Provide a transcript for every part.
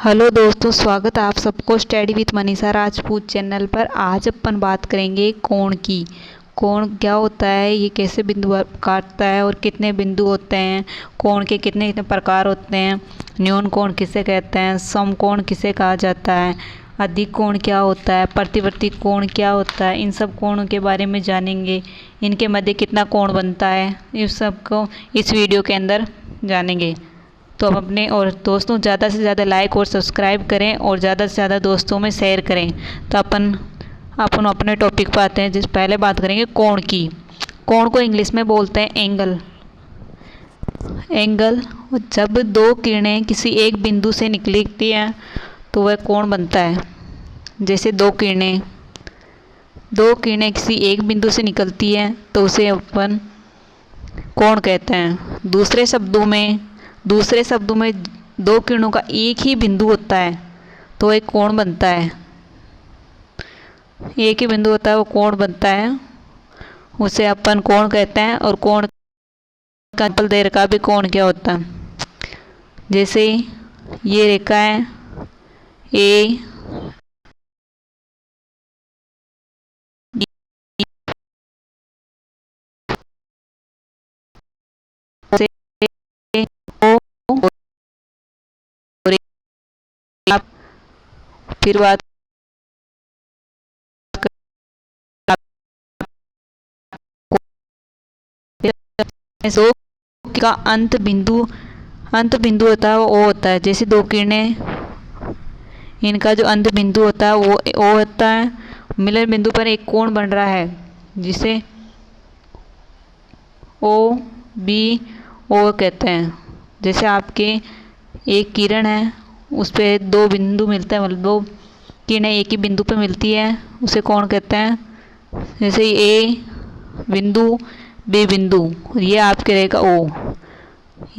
Hello दोस्तों, स्वागत है आप सबको study with Manisha Rajput channel पर। आज अपन बात करेंगे कोण की। कोण क्या होता है, ये कैसे बिंदु काटता है और कितने बिंदु होते हैं, कोण के कितने कितने प्रकार होते हैं, न्यून कोण किसे कहते हैं, समकोण किसे कहा जाता है, अधिक कोण क्या होता है, प्रतिवर्ती कोण क्या होता है, इन सब कोणों के बारे में जानेंगे। इनके मध्य कितना कोण बनता है, इस सब को इस वीडियो के अंदर जानेंगे। तो अब अपने और दोस्तों ज़्यादा से ज़्यादा लाइक और सब्सक्राइब करें और ज़्यादा से ज़्यादा दोस्तों में शेयर करें। तो अपन अपने टॉपिक पर आते हैं। जिस पहले बात करेंगे कोण की। कोण को इंग्लिश में बोलते हैं एंगल। एंगल जब दो किरणें किसी एक बिंदु से निकलती हैं तो वह कोण बनता है। जैसे दो किरणें किसी एक बिंदु से निकलती हैं तो उसे अपन कोण कहते हैं। दूसरे शब्दों में दो किरणों का एक ही बिंदु होता है तो एक कोण बनता है। एक ही बिंदु होता है वो कोण बनता है, उसे अपन कोण कहते हैं। और कोण का देर का भी कोण क्या होता है। जैसे ये रेखा है ए, फिर बात दो का अंत बिंदु होता है वो ओ होता है। जैसे दो किरणें, इनका जो अंत बिंदु होता है वो ओ होता है। मिलन बिंदु पर एक कोण बन रहा है जिसे ओ बी ओ कहते हैं। जैसे आपके एक किरण है, उस पर दो बिंदु मिलते हैं, मतलब दो किरणें एक ही बिंदु पर मिलती है, उसे कोण कहते हैं। जैसे ए बिंदु बी बिंदु, ये आपके रहेगा ओ,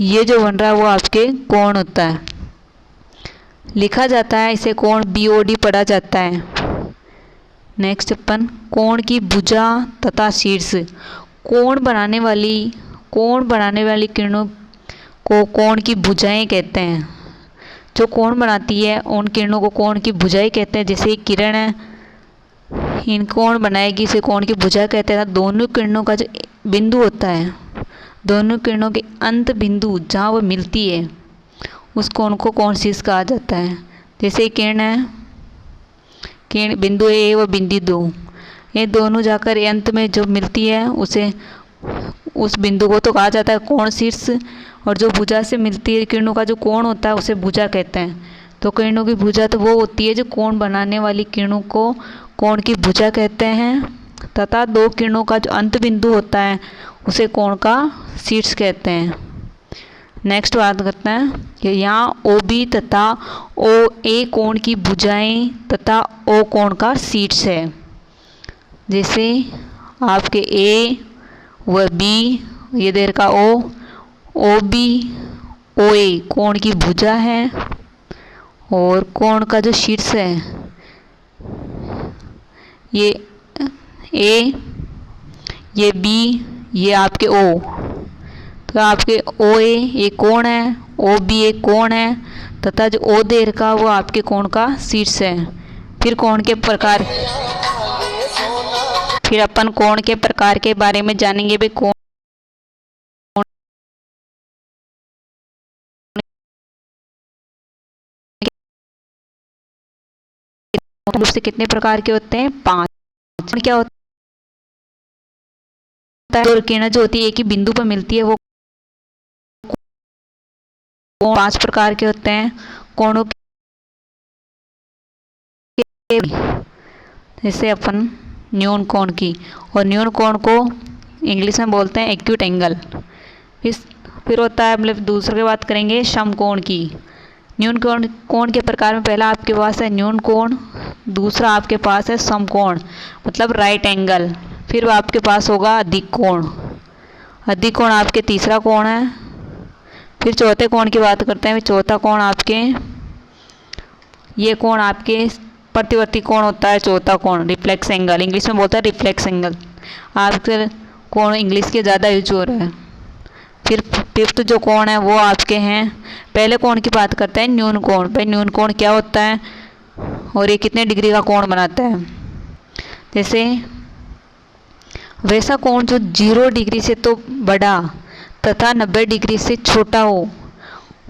ये जो बन रहा है वो आपके कोण होता है। लिखा जाता है इसे कोण BOD पढ़ा जाता है। नेक्स्ट अपन कोण की भुजा तथा शीर्ष। कोण बनाने वाली किरणों को कोण की भुजाएं कहते हैं। जो कोण बनाती है उन किरणों को कोण की भुजाएं कहते हैं। जैसे एक किरण है, इन कोण बनाएगी, इसे कोण की भुजा कहते हैं। दोनों किरणों का जो बिंदु होता है, दोनों किरणों के अंत बिंदु जहाँ वो मिलती है उस कोण को कोण शीर्ष कहा जाता है। जैसे किरण है, किरण बिंदु ए व बिंदु 2, ये दोनों जाकर अंत में जो मिलती है उस बिंदु को तो कहा जाता है कोण शीर्ष। और जो भुजा से मिलती है किरणों का जो कोण होता है उसे भुजा कहते हैं। तो किरणों की भुजा तो वो होती है जो कोण बनाने वाली किरणों को कोण की भुजा कहते हैं, तथा दो किरणों का जो अंत बिंदु होता है उसे कोण का शीर्ष कहते हैं। नेक्स्ट बात करते हैं कि यहाँ OB तथा OA कोण की भुजाएं तथा O कोण का शीर्ष है। जैसे आपके A व B, ये देर का O, OB OA कोण की भुजा है और कोण का जो शीर्ष है ये A, ये B, ये आपके O। तो आपके OA ये कोण है, OB एक कोण है, तथा जो O देर का वो आपके कोण का शीर्ष है। फिर अपन कोण के प्रकार के बारे में जानेंगे। भी कोण से कितने प्रकार के होते हैं? 5। क्या होता है? दो किरणें जो होती है एक ही बिंदु पर मिलती है वो 5 प्रकार के होते हैं कोणों के। जैसे अपन न्यून कोण की, और न्यून कोण को इंग्लिश में बोलते हैं एक्यूट एंगल। फिर होता है, मतलब दूसरे की बात करेंगे समकोण की। न्यून कोण के प्रकार में पहला आपके पास है न्यून कोण, दूसरा आपके पास है समकोण मतलब राइट एंगल। फिर आपके पास होगा अधिक कोण। अधिक कोण आपके तीसरा कोण है। फिर चौथे कोण की बात करते हैं। चौथा कोण आपके, ये कोण आपके प्रतिवर्ती कोण होता है। चौथा कोण रिफ्लेक्स एंगल, इंग्लिश में बोलता है रिफ्लेक्स एंगल। आजकल कोण इंग्लिश के ज़्यादा यूज हो रहा है। फिर फिफ्थ जो कोण है वो आपके हैं, पहले कोण की बात करते हैं न्यून कोण। भाई न्यून कोण क्या होता है और ये कितने डिग्री का कोण बनाता है। जैसे वैसा कोण जो 0 डिग्री से तो बड़ा तथा 90 डिग्री से छोटा हो,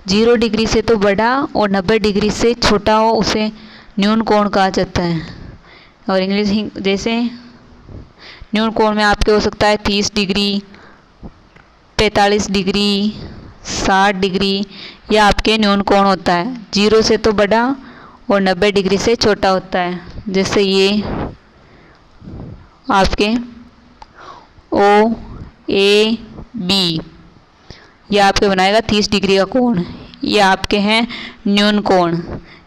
0 डिग्री से तो बड़ा और 90 डिग्री से छोटा हो, उसे न्यून कोण कहा जाता है। और इंग्लिश जैसे न्यून कोण में आपके हो सकता है 30 डिग्री, 45 डिग्री, 60 डिग्री, यह आपके न्यून कोण होता है। 0 से तो बड़ा और 90 डिग्री से छोटा होता है। जैसे ये आपके ओ ए बी, यह आपके बनाएगा 30 डिग्री का कोण। ये आपके हैं न्यून कोण।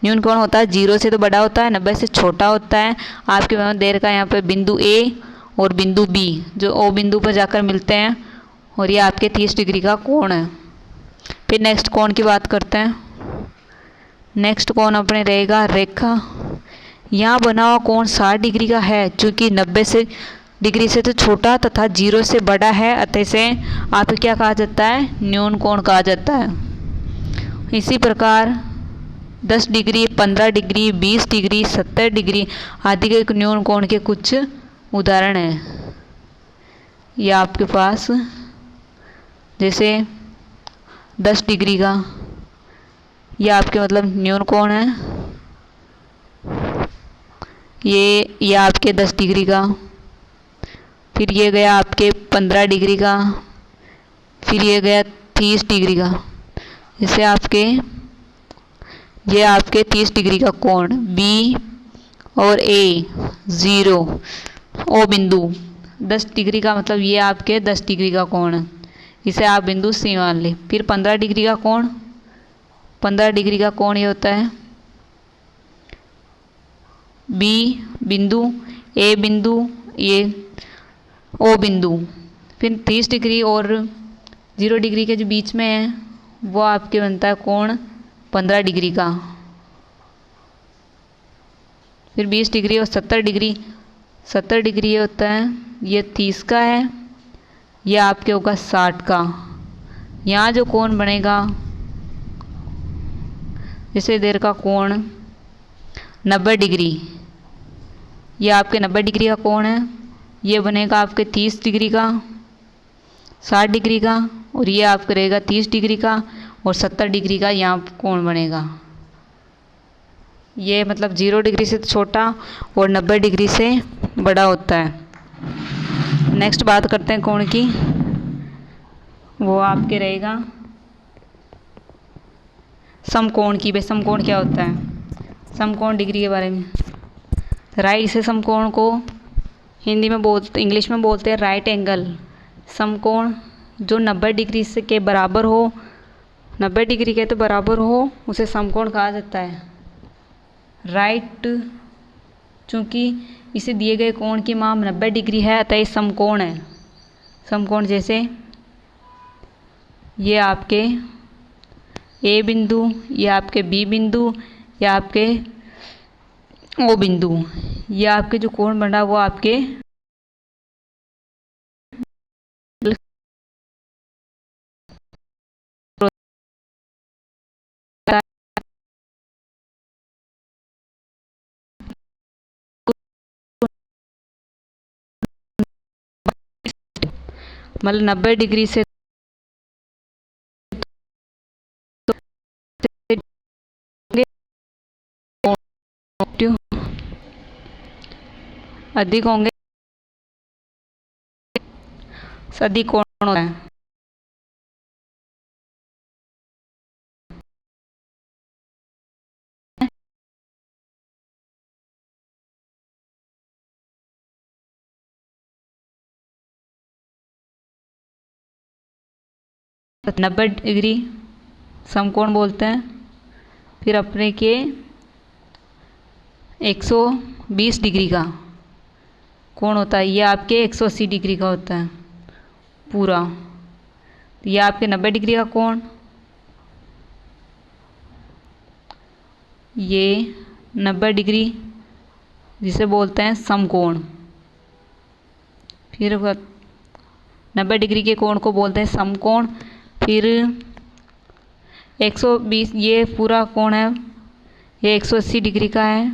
न्यून कोण होता है 0 से तो बड़ा होता है, 90 से छोटा होता है। आपके देर का यहाँ पे बिंदु ए और बिंदु बी जो ओ बिंदु पर जाकर मिलते हैं, और ये आपके 30 डिग्री का कोण है। फिर नेक्स्ट कोण की बात करते हैं। नेक्स्ट कोण अपने रहेगा रेखा। यहाँ बना हुआ कोण 60 डिग्री का है, चूँकि 90 डिग्री से तो छोटा तथा 0 से बड़ा है, अतः से आप क्या कहा जाता है, न्यून कोण कहा जाता है। इसी प्रकार 10 डिग्री, 15 डिग्री, 20 डिग्री, 70 डिग्री आदि के न्यून कोण के कुछ उदाहरण हैं। ये आपके पास जैसे 10 डिग्री का, ये आपके मतलब न्यून कोण है। ये आपके 10 डिग्री का। फिर ये गया आपके 15 डिग्री का। फिर ये गया 30 डिग्री का। जैसे आपके ये आपके 30 डिग्री का कोण बी और ए 0 ओ बिंदु 10 डिग्री का, मतलब ये आपके 10 डिग्री का कोण है, इसे आप बिंदु सी मान लें। फिर 15 डिग्री का कोण, 15 डिग्री का कोण ये होता है बी बिंदु ए बिंदु ये ओ बिंदु। फिर 30 डिग्री और 0 डिग्री के जो बीच में है वो आपके बनता है कोण 15 डिग्री का। फिर 20 डिग्री और 70 डिग्री, 70 डिग्री ये होता है ये 30 का है, ये आपके होगा 60 का। यहाँ जो कोण बनेगा जैसे देर का कोण 90 डिग्री, ये आपके 90 डिग्री का कोण है, ये बनेगा आपके 30 डिग्री का, 60 डिग्री का, और ये आपका रहेगा 30 डिग्री का और 70 डिग्री का यहाँ कोण बनेगा। ये मतलब 0 डिग्री से छोटा और 90 डिग्री से बड़ा होता है। नेक्स्ट बात करते हैं कोण की, वो आपके रहेगा समकोण की। भाई समकोण क्या होता है, समकोण डिग्री के बारे में। राइट, इसे समकोण को हिंदी में इंग्लिश में बोलते हैं राइट एंगल। समकोण जो 90 डिग्री से के बराबर हो, 90 डिग्री के तो बराबर हो, उसे समकोण कहा जाता है। राइट, चूँकि इसे दिए गए कोण की मान 90 डिग्री है अतः ये समकोण है। समकोण जैसे ये आपके ए बिंदु, ये आपके बी बिंदु, ये आपके ओ बिंदु, ये आपके जो कोण बना वो आपके मतलब 90 डिग्री से अधिक होंगे, अधिक कोण होता है। तो 90 डिग्री समकोण बोलते हैं। फिर अपने के 120 डिग्री का कोण होता है, ये आपके 180 डिग्री का होता है पूरा। तो ये आपके 90 डिग्री का कोण, ये 90 डिग्री जिसे बोलते हैं समकोण। फिर 90 डिग्री के कोण को बोलते हैं समकोण। फिर 120, ये पूरा कोण है ये 180 डिग्री का है,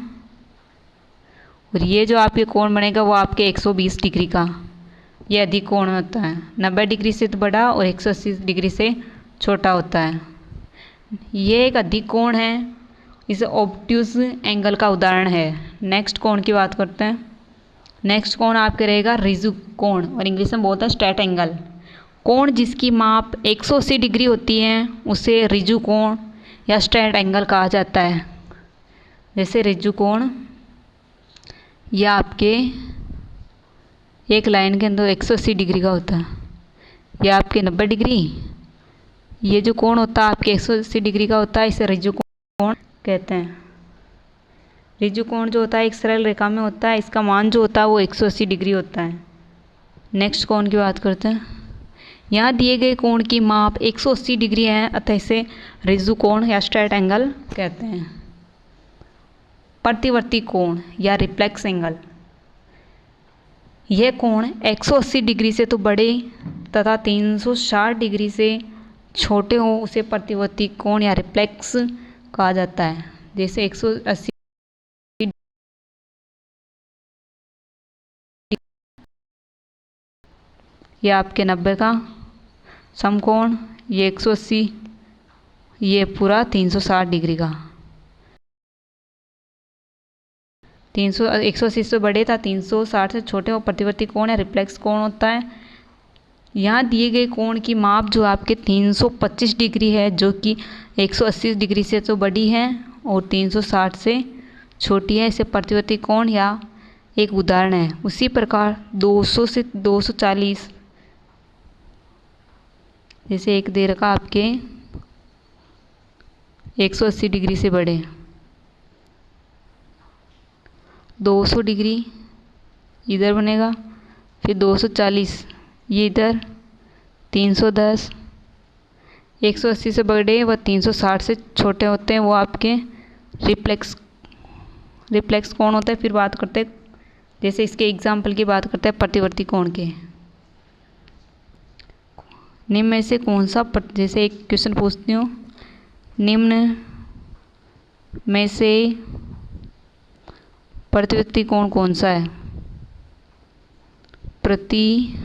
और ये जो आपके कोण बनेगा वो आपके 120 डिग्री का, ये अधिक कोण होता है। 90 डिग्री से तो बड़ा और 180 डिग्री से छोटा होता है। ये एक अधिक कोण है, इसे ऑब्ट्यूज एंगल का उदाहरण है। नेक्स्ट कोण की बात करते हैं। नेक्स्ट कोण आपके रहेगा रिजु कोण, और इंग्लिश में बोलते हैं स्ट्रेट एंगल। कोण जिसकी माप 180 डिग्री होती है उसे रिजु कोण या स्ट्रेट एंगल कहा जाता है। जैसे रिजु कोण या आपके एक लाइन के अंदर 180 डिग्री का होता है, या आपके 90 डिग्री, ये जो कोण होता है आपके 180 डिग्री का होता है, इसे रिजु कोण कहते हैं। रिजु कोण जो होता है एक सरल रेखा में होता है, इसका मान जो होता है वो 180 डिग्री होता है। नेक्स्ट कोण की बात करते हैं। यहाँ दिए गए कोण की माप 180 डिग्री है, अतः इसे रिजु कोण या स्ट्रेट एंगल कहते हैं। प्रतिवर्ती कोण या रिफ्लेक्स एंगल, यह कोण 180 डिग्री से तो बड़े तथा 360 डिग्री से छोटे हों उसे प्रतिवर्ती कोण या रिफ्लेक्स कहा जाता है। जैसे 180 ये आपके 90 का समकोण, ये 180, ये पूरा 360 डिग्री का। 180 से बड़े था 360 से छोटे और प्रतिवर्ती कोण या रिफ्लेक्स कोण होता है। यहाँ दिए गए कोण की माप जो आपके 325 डिग्री है, जो कि 180 डिग्री से तो बड़ी है और 360 से छोटी है, इसे प्रतिवर्ती कोण या एक उदाहरण है। उसी प्रकार 200 से 240, जैसे एक दे रखा आपके 180 डिग्री से बड़े, 200 डिग्री इधर बनेगा, फिर 240 ये इधर, 310, 180 से बड़े व 360 से छोटे होते हैं वो आपके रिफ्लेक्स कोण होता है। फिर बात करते हैं, जैसे इसके एग्जाम्पल की बात करते हैं प्रतिवर्ती कोण के। निम्न में से कौन सा, जैसे एक क्वेश्चन पूछती हूँ, निम्न में से प्रतिवर्ती कोण कौन सा है? प्रतिवर्ती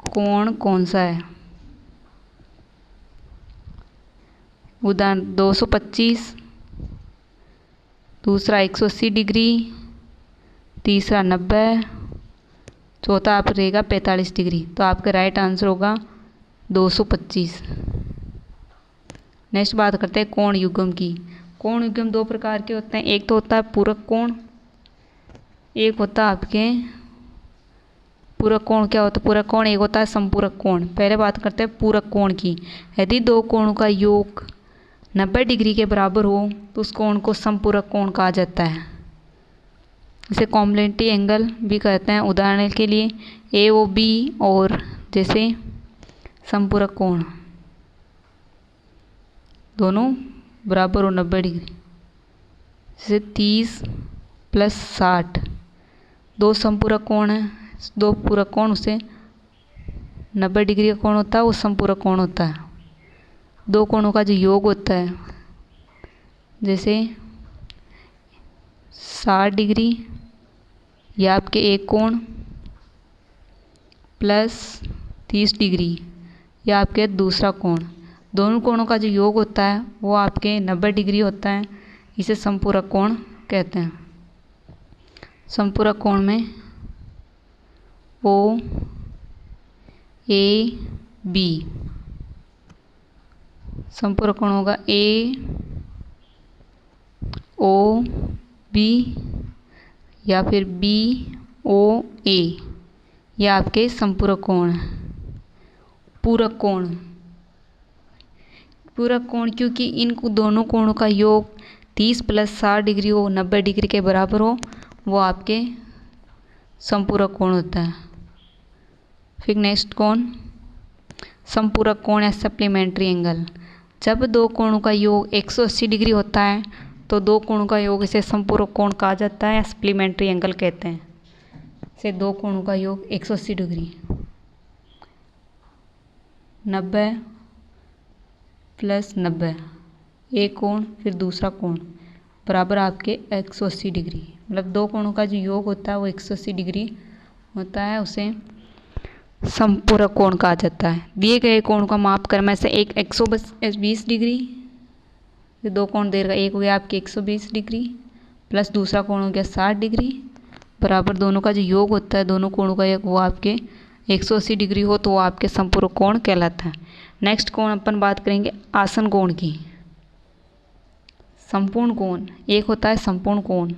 कोण कौन सा है? उदाहरण 225, दूसरा 180 डिग्री, तीसरा 90, चौथा आप रहेगा 45 डिग्री। तो आपका राइट आंसर होगा 225। नेक्स्ट बात करते हैं कोण युग्म की। कोण युग्म दो प्रकार के होते हैं, एक तो होता है पूरक कोण, एक होता है आपके पूरक कोण। क्या होता है पूरक कोण? एक होता है संपूरक कोण। पहले बात करते हैं पूरक कोण की। यदि दो कोणों का योग 90 डिग्री के बराबर हो तो उस कोण को संपूरक कोण कहा जाता है। इसे कॉम्प्लीमेंट्री एंगल भी कहते हैं। उदाहरण के लिए AOB और जैसे संपूरक कोण दोनों बराबर हो 90 डिग्री, जैसे 30 + 60, दो संपूरक कोण है, दो पूरक कोण, उसे 90 डिग्री का कोण होता है, वो संपूरक कोण होता है। दो कोणों का जो योग होता है, जैसे 60 डिग्री या आपके एक कोण प्लस 30 डिग्री या आपके दूसरा कोण, दोनों कोणों का जो योग होता है वो आपके 90 डिग्री होता है। इसे संपूरक कोण कहते हैं। संपूरक कोण में OAB, संपूरक कोण होगा AOB या फिर BOA, या आपके संपूरक कोण। पूरक कोण, पूरक कोण क्योंकि इन दोनों कोणों का योग 30 + 60 डिग्री हो, 90 डिग्री के बराबर हो, वो आपके संपूरक कोण होता है। फिर नेक्स्ट कोण संपूरक कोण या सप्लीमेंट्री एंगल। जब दो कोणों का योग 180 डिग्री होता है तो दो कोणों का योग इसे संपूरक कोण कहा जाता है या सप्लीमेंट्री एंगल कहते हैं। से दो कोणों का योग 180 डिग्री। 90 प्लस 90, एक कोण फिर दूसरा कोण बराबर आपके 180 डिग्री। मतलब दो कोणों का जो योग होता है वो 180 डिग्री होता है, उसे समपूरक कोण कहा जाता है। दिए गए कोण का माप करने से एक 120 डिग्री, फिर दो कोण दे रखा, एक हो गया आपके 120 डिग्री प्लस दूसरा कोण हो गया 60 डिग्री बराबर दोनों का जो योग होता है दोनों कोणों का वो आपके 180 डिग्री हो तो वो आपके समपूरक कोण कहलाता है। नेक्स्ट कोण अपन बात करेंगे आसन कोण की। संपूर्ण कोण एक होता है संपूर्ण कोण।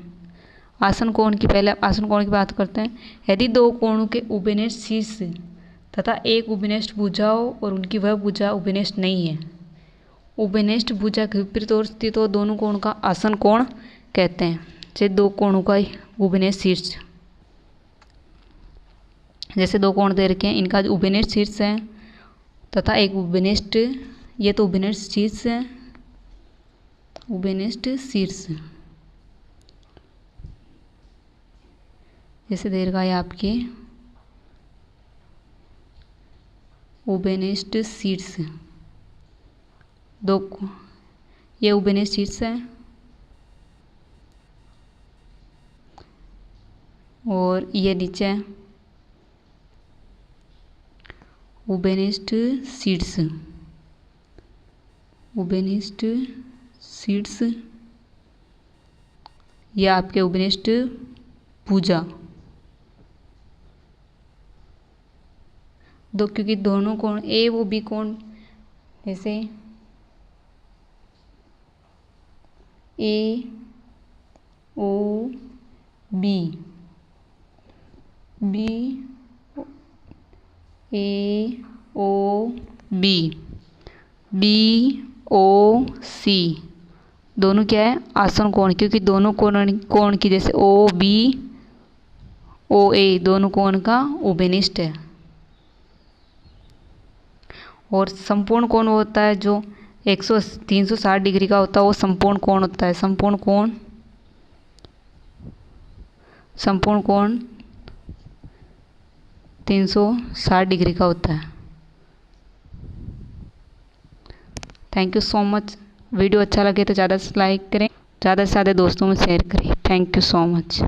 आसन कोण की पहले आसन कोण की बात करते हैं। यदि दो कोणों के उभयनिष्ठ शीर्ष तथा एक उभयनिष्ठ भुजा हो और उनकी वह भुजा उभयनिष्ठ नहीं है, उभयनिष्ठ भुजा के विपरीत ओर स्थित हो, दोनों कोण का आसन कोण कहते हैं। जैसे दो कोणों का उभयनिष्ठ शीर्ष, जैसे दो कोण दे रखे हैं, इनका जो उभयनिष्ठ शीर्ष है तथा एक उभयनिष्ठ, ये तो उभयनिष्ठ शीर्ष है, उभयनिष्ठ शीर्ष जैसे दे रखा है आपके उभयनिष्ठ शीर्ष, दो ये उभयनिष्ठ शीर्ष है और ये नीचे है उभयनिष्ठ शीर्ष, उभयनिष्ठ शीर्ष, ये आपके उभयनिष्ठ भुजा। दो क्योंकि दोनों कोण ए वो बी कोण, जैसे ए ओ बी, बी ए ओ बी, बी ओ सी, दोनों क्या है आसन कोण, क्योंकि दोनों कोण की जैसे ओ बी ओ ए दोनों कोण का उभयनिष्ठ है। और संपूर्ण कोण होता है जो 360 डिग्री का होता है, वो संपूर्ण कोण होता है। संपूर्ण कोण 360 डिग्री का होता है। Thank you so much. Video अच्छा लगे तो ज़्यादा से लाइक करें, ज़्यादा से ज़्यादा दोस्तों में शेयर करें। Thank you so much.